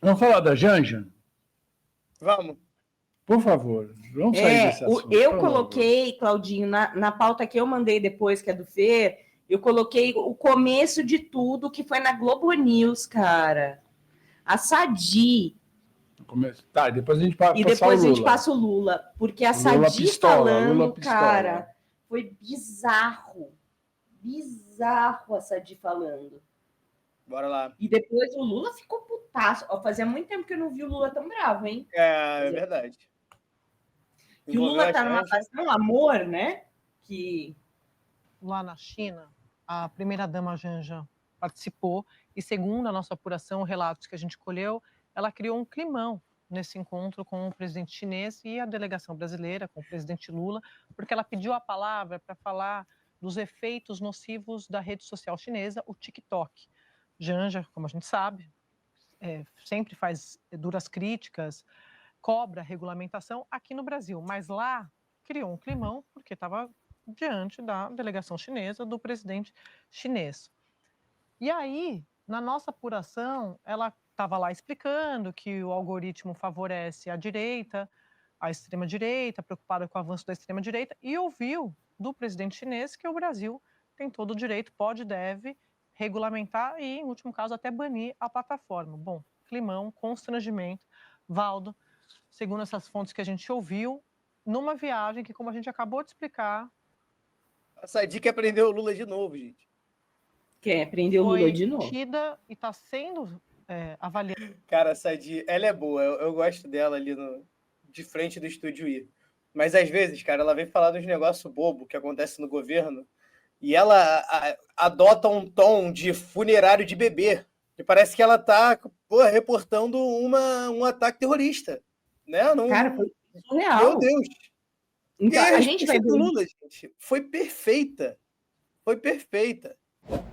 Vamos falar da Janja? Vamos. Por favor, vamos sair desse assunto. Eu coloquei, Claudinho, na pauta que eu mandei depois, que é do Fer, eu coloquei o começo de tudo, que foi na Globo News, cara. A Sadi. Tá, depois a gente passa o Lula. E depois a gente passa o Lula. Porque a Sadi falando, cara, foi bizarro. Bizarro a Sadi falando. Bora lá. E depois o Lula ficou putaço. Fazia muito tempo que eu não vi o Lula tão bravo, hein? É verdade. Que o Lula tá numa fase tão amor, né? Que lá na China, a primeira-dama Janja participou e, segundo a nossa apuração, relatos que a gente colheu, ela criou um climão nesse encontro com o presidente chinês e a delegação brasileira, com o presidente Lula, porque ela pediu a palavra para falar dos efeitos nocivos da rede social chinesa, o TikTok. Janja, como a gente sabe, sempre faz duras críticas, cobra regulamentação aqui no Brasil, mas lá criou um climão porque estava diante da delegação chinesa, do presidente chinês. E aí, na nossa apuração, ela estava lá explicando que o algoritmo favorece a direita, a extrema-direita, preocupada com o avanço da extrema-direita, e ouviu do presidente chinês que o Brasil tem todo o direito, pode e deve regulamentar e, em último caso, até banir a plataforma. Bom, climão, constrangimento. Valdo, segundo essas fontes que a gente ouviu, numa viagem que, como a gente acabou de explicar... A Sadi quer prender o Lula de novo, gente. Quer prender o Lula de novo. Foi e está sendo avaliada. Cara, a Sadi, ela é boa. Eu gosto dela ali de frente do Estúdio I. Mas, às vezes, cara, ela vem falar dos negócios bobos que acontecem no governo e ela adota um tom de funerário de bebê. E parece que ela tá reportando um ataque terrorista. Né? Cara, foi surreal. Meu Deus. Então, a gente vai ver. Lula, gente, foi perfeita. Foi perfeita.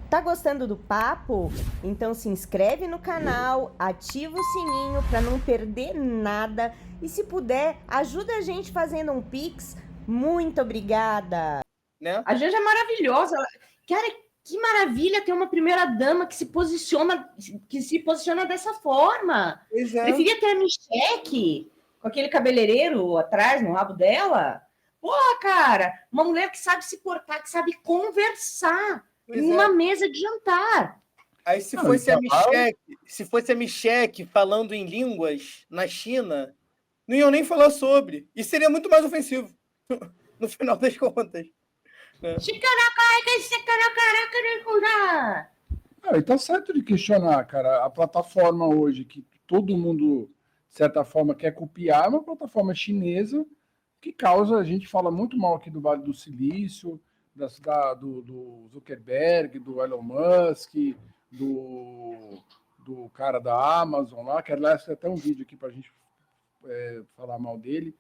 Tá gostando do papo? Então se inscreve no canal, ativa o sininho para não perder nada e, se puder, ajuda a gente fazendo um Pix. Muito obrigada! Né? A Janja é maravilhosa. Cara, que maravilha ter uma primeira-dama que se posiciona dessa forma. Pois é. Preferia ter a Michelle com aquele cabeleireiro atrás, no rabo dela. Porra, cara, uma mulher que sabe se portar, que sabe conversar em uma mesa de jantar. Aí se fosse a Michelle falando em línguas na China, não iam nem falar sobre. E seria muito mais ofensivo, no final das contas. E tá certo de questionar, cara. A plataforma hoje, que todo mundo, de certa forma, quer copiar, é uma plataforma chinesa que causa, a gente fala muito mal aqui do Vale do Silício, do Zuckerberg, do Elon Musk, do cara da Amazon lá, que aliás tem até um vídeo aqui para a gente falar mal dele.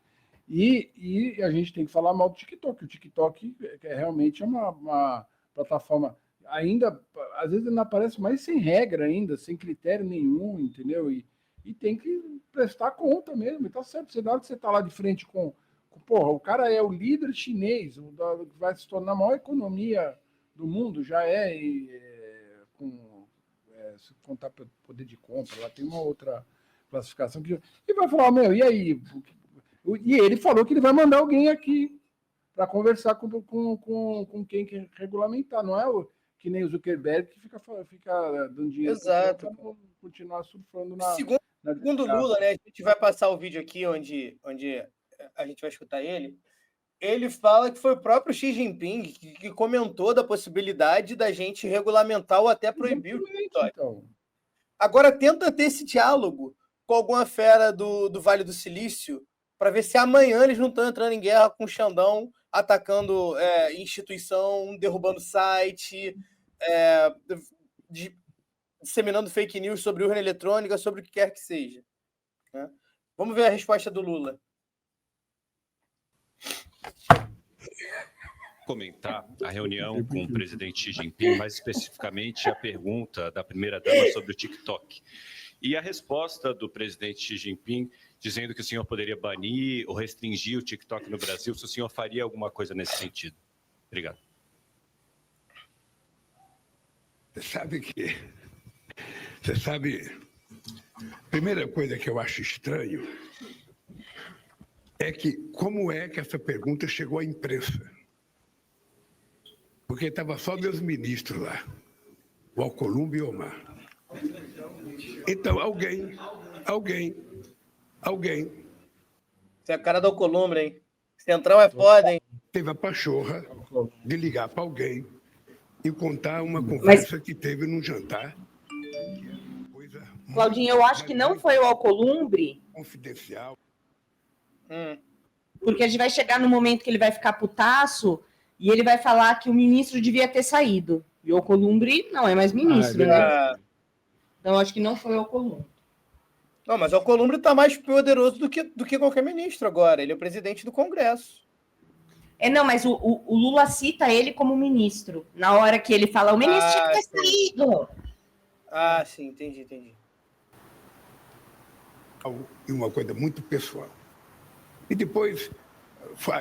E a gente tem que falar mal do TikTok. O TikTok realmente é uma plataforma ainda, às vezes ainda aparece mais sem regra ainda, sem critério nenhum, entendeu? E tem que prestar conta mesmo. E tá certo, na hora que você tá lá de frente com porra, o cara é o líder chinês, que vai se tornar a maior economia do mundo, já se contar poder de compra, lá tem uma outra classificação e vai falar, e aí? E ele falou que ele vai mandar alguém aqui para conversar com quem quer regulamentar, não é que nem o Zuckerberg que fica dando dinheiro para continuar surfando na... Segundo o Lula, né, a gente vai passar o vídeo aqui onde a gente vai escutar ele. Ele fala que foi o próprio Xi Jinping que comentou da possibilidade da gente regulamentar ou até proibir o TikTok. Então. Agora tenta ter esse diálogo com alguma fera do Vale do Silício para ver se amanhã eles não estão entrando em guerra com o Xandão, atacando instituição, derrubando site, disseminando fake news sobre urna eletrônica, sobre o que quer que seja. Né? Vamos ver a resposta do Lula. Comentar a reunião com o presidente Xi Jinping, mais especificamente a pergunta da primeira-dama sobre o TikTok. E a resposta do presidente Xi Jinping dizendo que o senhor poderia banir ou restringir o TikTok no Brasil, se o senhor faria alguma coisa nesse sentido. Obrigado. Você sabe Primeira coisa que eu acho estranho é que como é que essa pergunta chegou à imprensa? Porque estava só meus ministros lá, o Alcolumbre e o Omar. Então, alguém. Você é a cara do Alcolumbre, hein? Centrão é foda, hein? Teve a pachorra de ligar para alguém e contar uma conversa que teve num jantar. Coisa Claudinho, eu acho que não foi o Alcolumbre, confidencial. porque a gente vai chegar no momento que ele vai ficar putaço e ele vai falar que o ministro devia ter saído. E o Alcolumbre não é mais ministro, né? Então, acho que não foi o Alcolumbre. Não, mas o Alcolumbre está mais poderoso do que qualquer ministro agora. Ele é o presidente do Congresso. Não, mas o Lula cita ele como ministro. Na hora que ele fala, o ministro tinha que ter saído. Ah, sim, entendi. E uma coisa muito pessoal. E depois,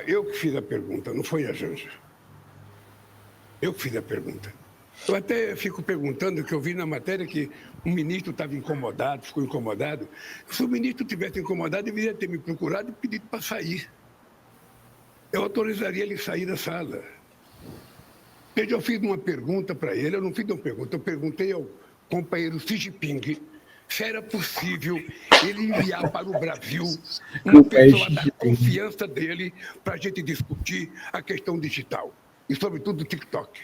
eu que fiz a pergunta, não foi a Janja. Eu que fiz a pergunta. Eu até fico perguntando, que eu vi na matéria que o ministro estava incomodado, ficou incomodado. Se o ministro tivesse incomodado, deveria ter me procurado e pedido para sair. Eu autorizaria ele sair da sala. Veja, eu fiz uma pergunta para ele, eu não fiz uma pergunta, eu perguntei ao companheiro Xi Jinping se era possível ele enviar para o Brasil uma pessoa da confiança dele para a gente discutir a questão digital e, sobretudo, o TikTok.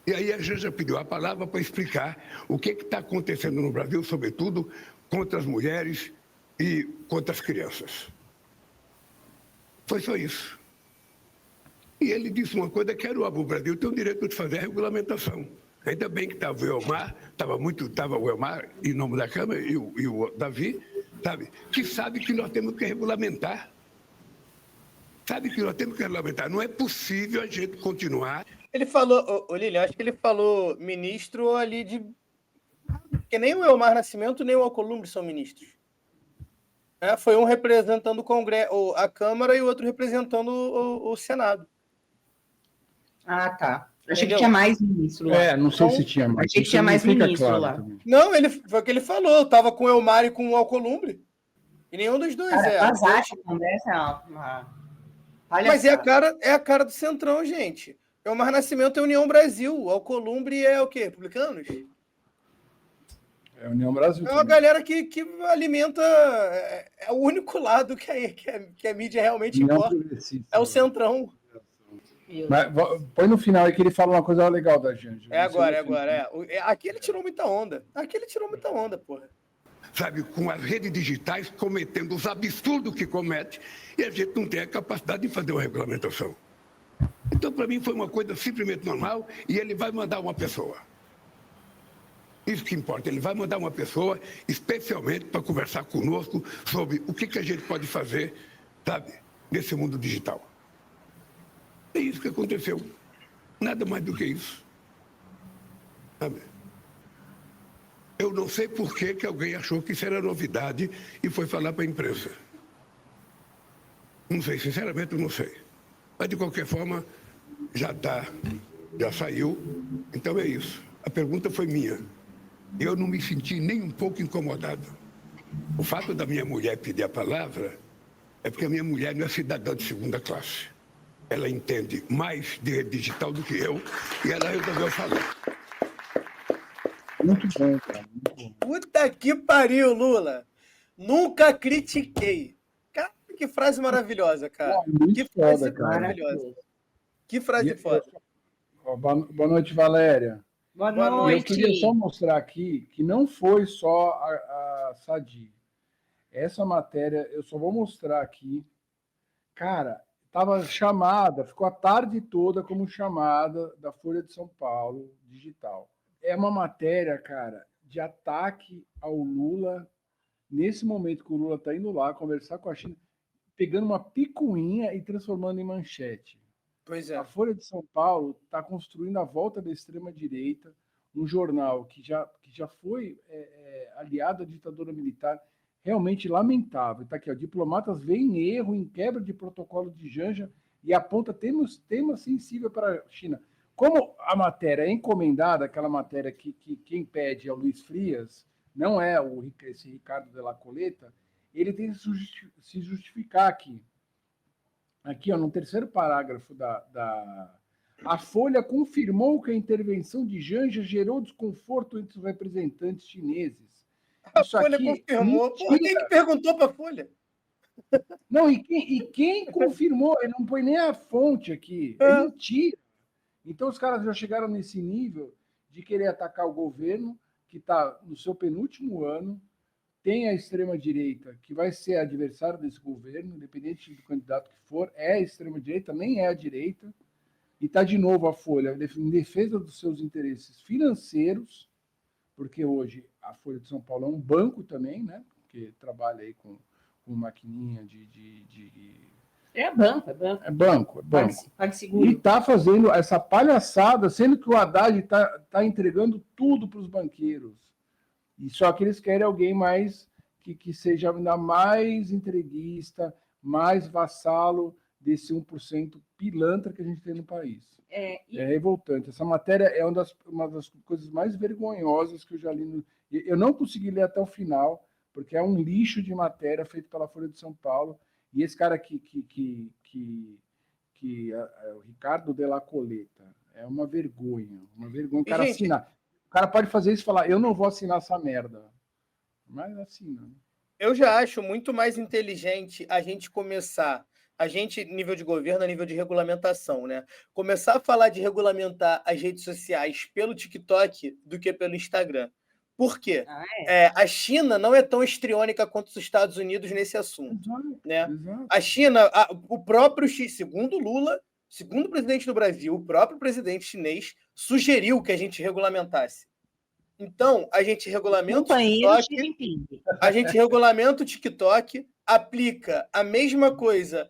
E aí a Janja pediu a palavra para explicar o que está acontecendo no Brasil, sobretudo contra as mulheres e contra as crianças. Foi só isso. E ele disse uma coisa que era o Brasil tem o direito de fazer a regulamentação. Ainda bem que estava o Elmar, estava o Elmar em nome da Câmara e o Davi, sabe, que sabe que nós temos que regulamentar. Sabe que nós temos que regulamentar. Não é possível a gente continuar. Ele falou, Lilian, acho que ele falou ministro ali de... Porque nem o Elmar Nascimento nem o Alcolumbre são ministros. Foi um representando o Congresso, a Câmara, e o outro representando o Senado. Ah, tá. Achei que tinha mais ministro lá. Não sei se tinha mais. Achei que tinha mais ministro lá. Também. Não, foi o que ele falou. Eu estava com o Elmar e com o Alcolumbre. E nenhum dos dois Azar, a conversa é uma... Mas é a cara do Centrão, gente. Elmar Nascimento é União Brasil. O Alcolumbre é o quê? Republicanos? É a União Brasil. É uma galera que alimenta... É o único lado que a mídia realmente importa. É o Centrão. Mas, põe no final aí que ele fala uma coisa legal da Janja. Agora. Aqui ele tirou muita onda. Porra. Sabe, com as redes digitais cometendo os absurdos que comete, e a gente não tem a capacidade de fazer uma regulamentação. Então, para mim, foi uma coisa simplesmente normal, e ele vai mandar uma pessoa. Isso que importa, ele vai mandar uma pessoa, especialmente para conversar conosco sobre o que a gente pode fazer, sabe, nesse mundo digital. É isso que aconteceu. Nada mais do que isso. Sabe? Eu não sei por que alguém achou que isso era novidade e foi falar para a imprensa. Não sei, sinceramente eu não sei. Mas de qualquer forma, já saiu. Então é isso. A pergunta foi minha. Eu não me senti nem um pouco incomodado. O fato da minha mulher pedir a palavra é porque a minha mulher não é cidadã de segunda classe. Ela entende mais de rede digital do que eu e ela resolveu falar. Muito bom, cara. Muito bom. Puta que pariu, Lula. Nunca critiquei. Cara, que frase maravilhosa, cara. Muito foda, cara. Maravilhosa. Que frase foda. Boa noite, Valéria. Boa noite. Eu queria só mostrar aqui que não foi só a Sadi. Essa matéria, eu só vou mostrar aqui. Cara, estava chamada, ficou a tarde toda como chamada da Folha de São Paulo, digital. É uma matéria, cara, de ataque ao Lula, nesse momento que o Lula está indo lá conversar com a China, pegando uma picuinha e transformando em manchete. Pois é. A Folha de São Paulo está construindo a volta da extrema-direita, um jornal que já foi aliado à ditadura militar, realmente lamentável. Está aqui, ó, diplomatas veem erro em quebra de protocolo de Janja e aponta tema sensível para a China. como a matéria é encomendada, aquela matéria que quem pede é o Luiz Frias, não é esse Ricardo Della Coleta, ele tem que se justificar aqui. Aqui, ó, no terceiro parágrafo a Folha confirmou que a intervenção de Janja gerou desconforto entre os representantes chineses. A Isso Folha aqui, confirmou. Pô, quem que perguntou para a Folha? Não, e quem confirmou? Ele não põe nem a fonte aqui. É mentira. Então, os caras já chegaram nesse nível de querer atacar o governo, que está no seu penúltimo ano, tem a extrema-direita, que vai ser adversário desse governo, independente do candidato que for, é a extrema-direita, nem é a direita, e está de novo a Folha em defesa dos seus interesses financeiros, porque hoje a Folha de São Paulo é um banco também, né? Que trabalha aí com maquininha É banco. É banco. PagSeguro. E está fazendo essa palhaçada, sendo que o Haddad está entregando tudo para os banqueiros. E só que eles querem alguém mais que seja ainda mais entreguista, mais vassalo desse 1% pilantra que a gente tem no país. É revoltante. Essa matéria é uma das coisas mais vergonhosas que eu já li. Eu não consegui ler até o final, porque é um lixo de matéria feito pela Folha de São Paulo. E esse cara aqui, o Ricardo Della Coleta, é uma vergonha. O cara assinar. O cara pode fazer isso e falar, eu não vou assinar essa merda. Mas assina. Eu já acho muito mais inteligente a gente começar, nível de governo, a nível de regulamentação, né? Começar a falar de regulamentar as redes sociais pelo TikTok do que pelo Instagram. Por quê? A China não é tão histriônica quanto os Estados Unidos nesse assunto. Né? A China, o próprio segundo Lula, segundo o presidente do Brasil, o próprio presidente chinês sugeriu que a gente regulamentasse. Então, a gente regulamenta o TikTok, aplica a mesma coisa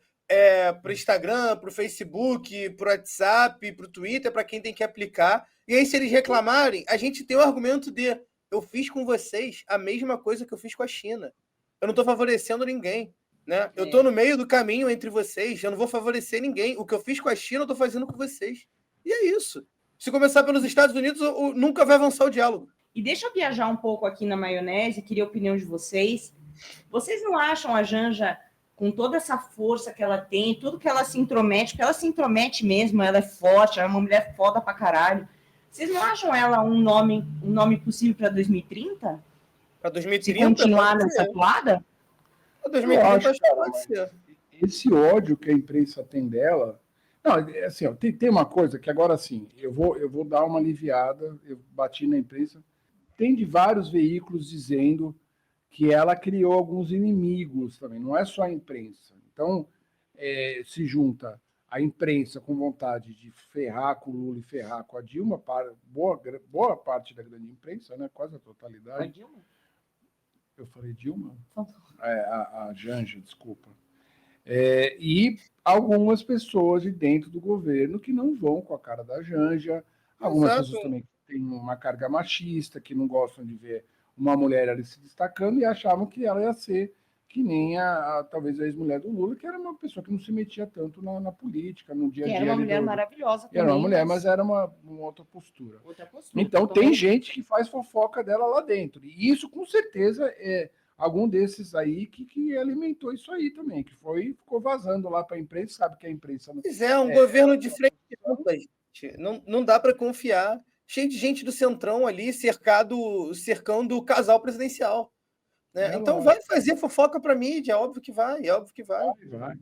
para o Instagram, para o Facebook, para o WhatsApp, para o Twitter, para quem tem que aplicar. E aí, se eles reclamarem, a gente tem o argumento de eu fiz com vocês a mesma coisa que eu fiz com a China. Eu não estou favorecendo ninguém. Né? Eu estou no meio do caminho entre vocês, eu não vou favorecer ninguém. O que eu fiz com a China, eu estou fazendo com vocês. E é isso. Se começar pelos Estados Unidos, nunca vai avançar o diálogo. E deixa eu viajar um pouco aqui na maionese, queria a opinião de vocês. Vocês não acham a Janja, com toda essa força que ela tem, tudo que ela se intromete, porque ela se intromete mesmo, ela é forte, ela é uma mulher foda pra caralho. Vocês não acham ela um nome possível para 2030? Para 2030? Se continuar nessa toada? Para 2030 pode ser. Esse ódio que a imprensa tem dela... Não, assim, ó, tem uma coisa que agora, assim, eu vou dar uma aliviada, eu bati na imprensa, tem de vários veículos dizendo que ela criou alguns inimigos também, não é só a imprensa. Então, se junta a imprensa com vontade de ferrar com o Lula e ferrar com a Dilma, boa parte da grande imprensa, né, quase a totalidade. A Dilma? Eu falei Dilma? A Janja, desculpa. E algumas pessoas de dentro do governo que não vão com a cara da Janja, algumas pessoas também que têm uma carga machista, que não gostam de ver uma mulher ali se destacando e achavam que ela ia ser que nem talvez a ex-mulher do Lula, que era uma pessoa que não se metia tanto na política, no dia a dia. Era uma mulher maravilhosa também. Era uma mulher, mas era uma outra postura. Então tem gente que faz fofoca dela lá dentro. E isso, com certeza, é algum desses aí que alimentou isso aí também, que ficou vazando lá para a imprensa, sabe que a imprensa... Pois é, um governo de frente ampla, gente. Não dá para confiar. Cheio de gente do Centrão ali, cercando o casal presidencial. Né? Então vai fazer fofoca para mídia, é óbvio que vai. Vai.